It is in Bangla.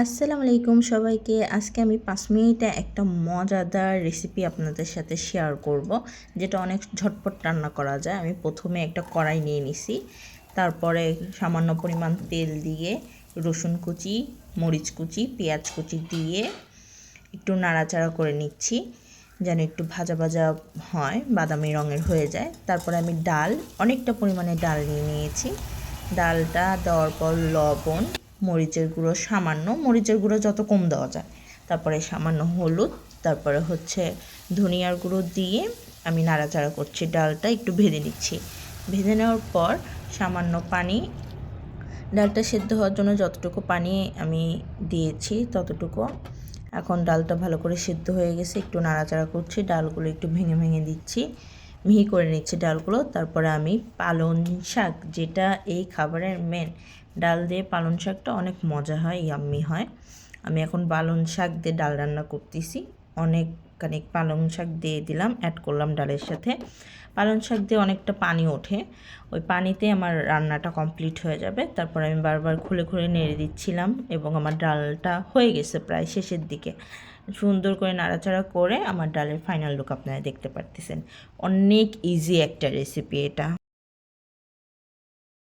আসসালামু আলাইকুম সবাইকে। আজকে আমি 5 মিনিটে একটা মজাদার রেসিপি আপনাদের সাথে শেয়ার করব, যেটা অনেক ঝটপট রান্না করা যায়। আমি প্রথমে একটা কড়াই নিয়ে নিছি, তারপরে সামান্য পরিমাণ তেল দিয়ে রসুন কুচি, মরিচ কুচি, পেঁয়াজ কুচি দিয়ে একটু নাড়াচাড়া করে নিচ্ছি যেন একটু ভাজা ভাজা হয়, বাদামি রঙের হয়ে যায়। তারপরে আমি অনেকটা পরিমাণে ডাল নিয়ে নিয়েছি। ডালটা দেওয়ার পর লবণ, মরিচের গুঁড়ো সামান্য, মরিচের গুঁড়ো যত কম দেওয়া যায়, তারপরে সামান্য হলুদ, তারপরে হচ্ছে ধনিয়ার গুঁড়ো দিয়ে আমি নাড়াচাড়া করছি। ডালটা একটু ভেজে নিচ্ছি। ভেজে নেওয়ার পর সামান্য পানি, ডালটা সেদ্ধ হওয়ার জন্য যতটুকু পানি আমি দিয়েছি ততটুকু। এখন ডালটা ভালো করে সেদ্ধ হয়ে গেছে, একটু নাড়াচাড়া করছি, ডালগুলো একটু ভেঙে ভেঙে দিচ্ছি, মিহি করে নিচ্ছি ডালগুলো। তারপরে আমি পালং শাক, যেটা এই খাবারের মেন, ডাল দিয়ে পালং শাকটা অনেক মজা হয়, ইয়াম্মি হয়। আমি এখন পালং শাক দিয়ে ডাল রান্না করতেছি। অনেকখানি পালং শাক দিয়ে দিলাম, অ্যাড করলাম ডালের সাথে। পালং শাক দিয়ে অনেকটা পানি ওঠে, ওই পানিতে আমার রান্নাটা কমপ্লিট হয়ে যাবে। তারপর আমি বারবার খুলে খুলে নেড়ে দিচ্ছিলাম এবং আমার ডালটা হয়ে গেছে প্রায় শেষের দিকে। সুন্দর করে নাড়াচাড়া করে আমার ডালের ফাইনাল লুক আপনারা দেখতে পারতেছেন। অনেক ইজি একটা রেসিপি এটা।